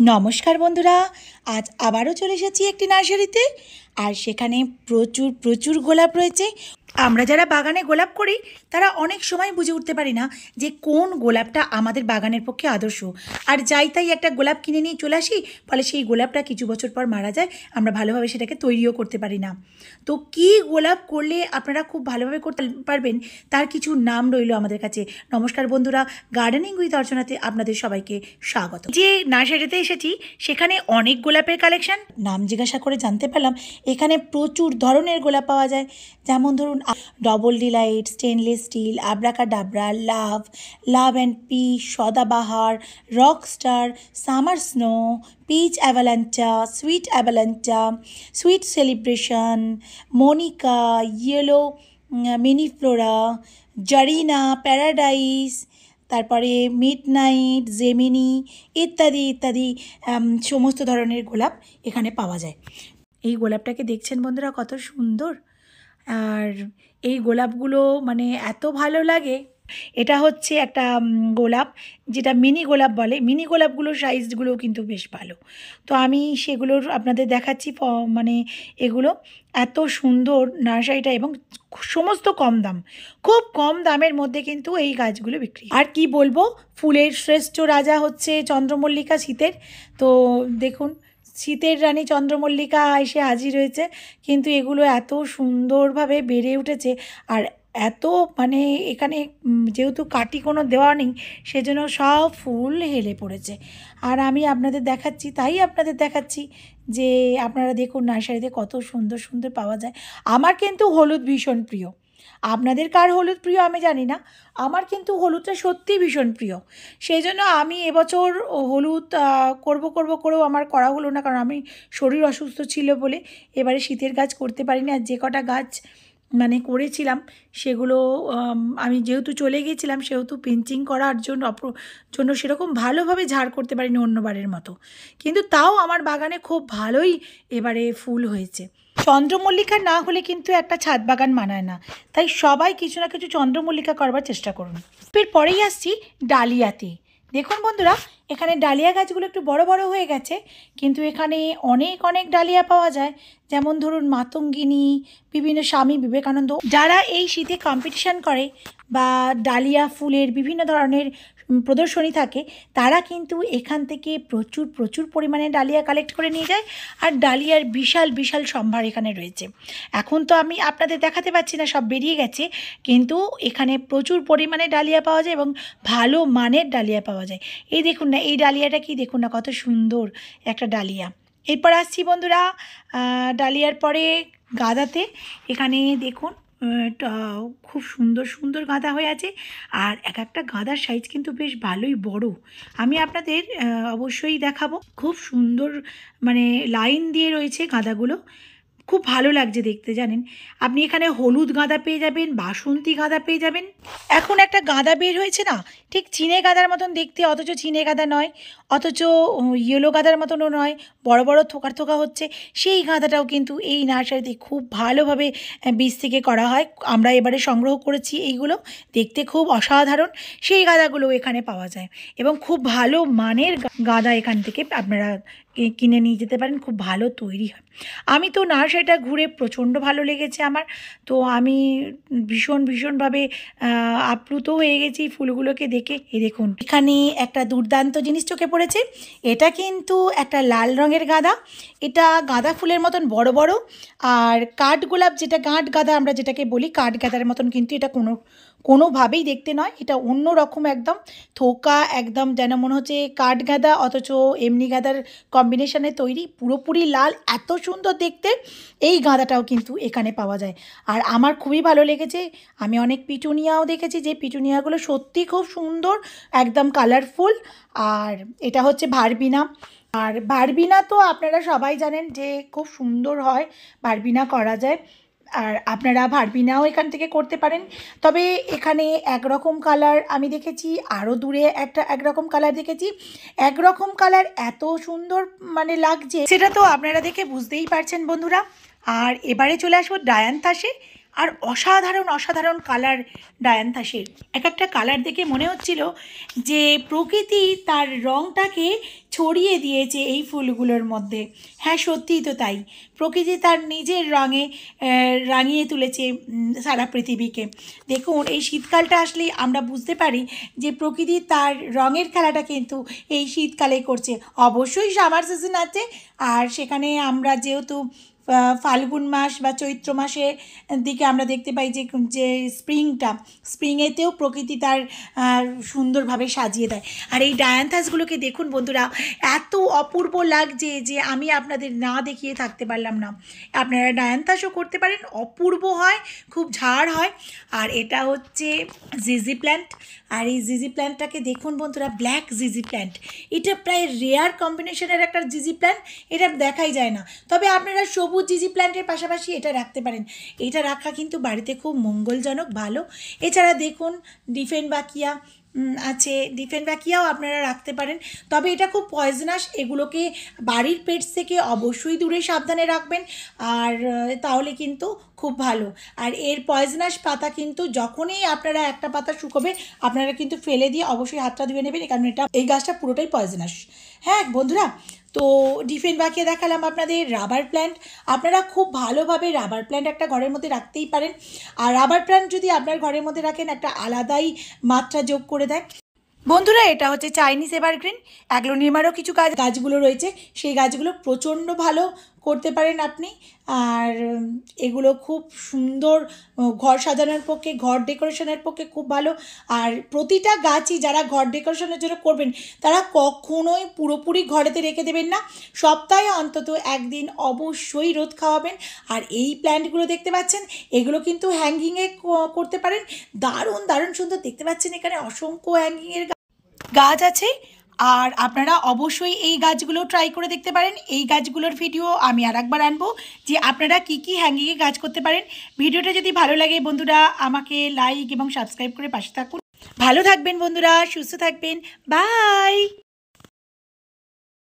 নমস্কার বন্ধুরা, আজ আবারও চলে এসেছি একটি নার্সারিতে। আর সেখানে প্রচুর প্রচুর গোলাপ রয়েছে। আমরা যারা বাগানে গোলাপ করি তারা অনেক সময় বুঝে উঠতে পারি না যে কোন গোলাপটা আমাদের বাগানের পক্ষে আদর্শ। আর যাই তাই একটা গোলাপ কিনে নিয়ে চলে আসি, ফলে সেই গোলাপটা কিছু বছর পর মারা যায়, আমরা ভালোভাবে সেটাকে তৈরিও করতে পারি না। তো কী গোলাপ করলে আপনারা খুব ভালোভাবে করতে পারবেন তার কিছু নাম রইল আমাদের কাছে। নমস্কার বন্ধুরা, গার্ডেনিং উইথ অর্চনাতে আপনাদের সবাইকে স্বাগত। যে নার্সারিতে এসেছি সেখানে অনেক গোলাপের কালেকশন, নাম জিজ্ঞাসা করে জানতে পারলাম এখানে প্রচুর ধরনের গোলাপ পাওয়া যায়। যেমন ধরুন double delight, stainless steel, abracadabra, love, love and peace, Sadabahar, rock star, summer snow, peach avalanche, sweet avalanche, sweet celebration, Monica, yellow mini flora, Zarina, paradise, তারপরে মিডনাইট, জেমিনি ইত্যাদি ইত্যাদি সমস্ত ধরনের গোলাপ এখানে পাওয়া যায়। এই গোলাপটাকে দেখছেন বন্ধুরা কত সুন্দর। আর এই গোলাপগুলো মানে এত ভালো লাগে। এটা হচ্ছে একটা গোলাপ, যেটা মিনি গোলাপ বলে। মিনি গোলাপগুলোর সাইজগুলোও কিন্তু বেশ ভালো। তো আমি সেগুলোর আপনাদের দেখাচ্ছি। মানে এগুলো এত সুন্দর নার্সারিটা, এবং সমস্ত কম দাম, খুব কম দামের মধ্যে কিন্তু এই গাছগুলো বিক্রি। আর কি বলবো, ফুলের শ্রেষ্ঠ রাজা হচ্ছে চন্দ্রমল্লিকা, শীতের। তো দেখুন, শীতের রানী চন্দ্রমল্লিকা এসে হাজির হয়েছে। কিন্তু এগুলো এত সুন্দরভাবে বেড়ে উঠেছে, আর এত মানে এখানে যেহেতু কাটি কোনো দেওয়া নেই, সেজন্য সব ফুল হেলে পড়েছে। আর আমি আপনাদের দেখাচ্ছি, তাই আপনাদের দেখাচ্ছি যে আপনারা দেখুন নার্সারিতে কত সুন্দর সুন্দর পাওয়া যায়। আমার কিন্তু হলুদ ভীষণ প্রিয়। আপনাদের কার হলুদ প্রিয় আমি জানি না, আমার কিন্তু হলুদটা সত্যিই ভীষণ প্রিয়। সেই জন্য আমি এবছর হলুদ করব করেও আমার করা হলো না, কারণ আমি শরীর অসুস্থ ছিল বলে এবারে শীতের গাছ করতে পারিনি। আর যে কটা গাছ মানে করেছিলাম সেগুলো আমি যেহেতু চলে গিয়েছিলাম, সেহেতু পিঞ্চিং করার জন্য সেরকম ভালোভাবে ঝাড় করতে পারিনি অন্যবারের মতো। কিন্তু তাও আমার বাগানে খুব ভালোই এবারে ফুল হয়েছে। চন্দ্রমল্লিকা না হলে কিন্তু একটা ছাদ বাগান মানায় না, তাই সবাই কিছু না কিছু চন্দ্রমল্লিকা করবার চেষ্টা করুন। এরপরেই আসছি ডালিয়াতে। দেখুন বন্ধুরা, এখানে ডালিয়া গাছগুলো একটু বড় বড় হয়ে গেছে, কিন্তু এখানে অনেক অনেক ডালিয়া পাওয়া যায়। যেমন ধরুন মাতঙ্গিনী, বিভিন্ন স্বামী বিবেকানন্দ। যারা এই শীতে কম্পিটিশান করে বা ডালিয়া ফুলের বিভিন্ন ধরনের প্রদর্শনী থাকে, তারা কিন্তু এখান থেকে প্রচুর প্রচুর পরিমাণে ডালিয়া কালেক্ট করে নিয়ে যায়। আর ডালিয়ার বিশাল বিশাল সম্ভার এখানে রয়েছে। এখন তো আমি আপনাদের দেখাতে পাচ্ছি না, সব বেরিয়ে গেছে, কিন্তু এখানে প্রচুর পরিমাণে ডালিয়া পাওয়া যায় এবং ভালো মানের ডালিয়া পাওয়া যায়। এই দেখুন না, এই ডালিয়াটা কি দেখুন না, কত সুন্দর একটা ডালিয়া। এরপর আসছি বন্ধুরা ডালিয়ার পরে গাঁদাতে। এখানে দেখুন খুব সুন্দর সুন্দর গাঁদা হয়ে আছে, আর এক একটা গাঁদার সাইজ কিন্তু বেশ ভালোই বড়। আমি আপনাদের অবশ্যই দেখাবো। খুব সুন্দর মানে লাইন দিয়ে রয়েছে গাঁদাগুলো, খুব ভালো লাগছে দেখতে। জানেন, আপনি এখানে হলুদ গাঁদা পেয়ে যাবেন, বাসন্তী গাঁদা পেয়ে যাবেন। এখন একটা গাঁদা বের হয়েছে না, ঠিক চিনে গাঁদার মতন দেখতে, অথচ চিনে গাঁদা নয়, অথচ ইয়েলো গাঁদার মতনও নয়, বড় বড় থোকা থোকা হচ্ছে। সেই গাঁদাটাও কিন্তু এই নার্সারিতে খুব ভালোভাবে বীজ থেকে করা হয়। আমরা এবারে সংগ্রহ করেছি এইগুলো, দেখতে খুব অসাধারণ। সেই গাঁদাগুলো এখানে পাওয়া যায়, এবং খুব ভালো মানের গাঁদা এখান থেকে আপনারা কিনে নিয়ে যেতে পারেন, খুব ভালো তৈরি হয়। আমি তো নার্সারিটা ঘুরে প্রচণ্ড ভালো লেগেছে আমার। তো আমি ভীষণভাবে আপ্লুত হয়ে গেছি ফুলগুলোকে দেখে। এই দেখুন, এখানে একটা দুর্দান্ত জিনিস চোখে পড়েছে। এটা কিন্তু একটা লাল রঙের গাঁদা। এটা গাঁদা ফুলের মতন বড় বড়, আর কাঠগোলাপ, যেটা গাঁট গাঁদা আমরা যেটাকে বলি, কাঠ গাঁদার মতন কিন্তু এটা কোনোভাবেই দেখতে নয়। এটা অন্য রকম একদম থোকা, একদম যেন মনে হচ্ছে কাঠ গাঁদা অথচ এমনি গাঁদার কম্বিনেশনে তৈরি, পুরোপুরি লাল, এত সুন্দর দেখতে। এই গাঁদাটাও কিন্তু এখানে পাওয়া যায়, আর আমার খুবই ভালো লেগেছে। আমি অনেক পিটুনিয়াও দেখেছি, যে পিটুনিয়াগুলো সত্যি খুব সুন্দর, একদম কালারফুল। আর এটা হচ্ছে ভারবিনা। আর ভারবিনা তো আপনারা সবাই জানেন যে খুব সুন্দর হয়, ভারবিনা করা যায়। আর আপনারা ভারবিনাও এখান থেকে করতে পারেন। তবে এখানে একরকম কালার আমি দেখেছি, আরও দূরে একটা একরকম কালার দেখেছি। একরকম কালার এত সুন্দর মানে লাগছে, সেটা তো আপনারা দেখে বুঝতেই পারছেন বন্ধুরা। আর এবারে চলে আসবো ডায়ান্থাসে। আর অসাধারণ অসাধারণ কালার ডায়ান্থাসের। এক একটা কালার দেখে মনে হচ্ছিল যে প্রকৃতি তার রঙটাকে ছড়িয়ে দিয়েছে এই ফুলগুলোর মধ্যে। হ্যাঁ, সত্যিই তো তাই, প্রকৃতি তার নিজের রঙে রাঙিয়ে তুলেছে সারা পৃথিবীকে। দেখুন, এই শীতকালটা আসলেই আমরা বুঝতে পারি যে প্রকৃতি তার রঙের খেলাটা কিন্তু এই শীতকালে করছে। অবশ্যই সামার সিজন আছে, আর সেখানে আমরা যেহেতু ফাল্গুন মাস বা চৈত্র মাসের দিকে আমরা দেখতে পাই যে যে স্প্রিংয়েতেও প্রকৃতি তার সুন্দরভাবে সাজিয়ে দেয়। আর এই ডায়ান্থাসগুলোকে দেখুন বন্ধুরা, এত অপূর্ব লাগছে যে আমি আপনাদের না দেখিয়ে থাকতে পারলাম না। আপনারা ডায়ান্থাসও করতে পারেন, অপূর্ব হয়, খুব ঝাড় হয়। আর এটা হচ্ছে জিজি প্ল্যান্ট। আর এই জিজি প্ল্যান্টটাকে দেখুন বন্ধুরা, ব্ল্যাক জিজি প্ল্যান্ট, এটা প্রায় রেয়ার কম্বিনেশনের একটা জিজি প্ল্যান্ট, এটা দেখাই যায় না। তবে আপনারা সবুজ জিজি প্ল্যান্টের পাশাপাশি এটা রাখতে পারেন, এটা রাখা কিন্তু বাড়িতে খুব মঙ্গলজনক, ভালো। এছাড়া দেখুন ডিফেনবাকিয়া আছে, ডিফেনবাকিয়াও আপনারা রাখতে পারেন, তবে এটা খুব পয়জনাস, এগুলোকে বাড়ির পেটস থেকে অবশ্যই দূরে সাবধানে রাখবেন, আর তাহলে কিন্তু খুব ভালো। আর এর পয়জনাস পাতা কিন্তু যখনই আপনারা একটা পাতা শুকোবে আপনারা কিন্তু ফেলে দিয়ে অবশ্যই হাতটা ধুয়ে নেবেন, কারণ এই গাছটা পুরোটাই পয়জনাস। হ্যাঁ বন্ধুরা, তো ডিফেনবাকিয়া দেখালাম আপনাদের। রাবার প্ল্যান্ট, আপনারা খুব ভালোভাবে রাবার প্ল্যান্ট একটা ঘরের মধ্যে রাখতেই পারেন। আর রাবার প্ল্যান্ট যদি আপনার ঘরের মধ্যে রাখেন, একটা আলাদাই মাত্রা যোগ করে দেয়। বন্ধুরা, এটা হচ্ছে চাইনিজ এভারগ্রিন। অ্যাগ্লোনিমারও কিছু গাছগুলো রয়েছে, সেই গাছগুলো প্রচণ্ড ভালো করতে পারেন আপনি। আর এগুলো খুব সুন্দর ঘর সাজানোর পক্ষে, ঘর ডেকোরেশনের পক্ষে খুব ভালো। আর প্রতিটা গাছই যারা ঘর ডেকোরেশনের জন্য করবেন তারা কখনোই পুরোপুরি ঘরেতে রেখে দেবেন না, সপ্তাহে অন্তত একদিন অবশ্যই রোদ খাওয়াবেন। আর এই প্ল্যান্টগুলো দেখতে পাচ্ছেন, এগুলো কিন্তু হ্যাঙ্গিংয়ে করতে পারেন, দারুণ দারুণ সুন্দর দেখতে পাচ্ছেন। এখানে অসংখ্য হ্যাঙ্গিংয়ের গাছ আছে, আর আপনারা অবশ্যই এই গাছগুলো ট্রাই করে দেখতে পারেন। এই গাছগুলোর ভিডিও আমি আরেকবার আনবো যে আপনারা কি কি হ্যাঙ্গিংয়ে গাছ করতে পারেন। ভিডিওটা যদি ভালো লাগে বন্ধুরা, আমাকে লাইক এবং সাবস্ক্রাইব করে পাশে থাকুন। ভালো থাকবেন বন্ধুরা, সুস্থ থাকবেন, বাই।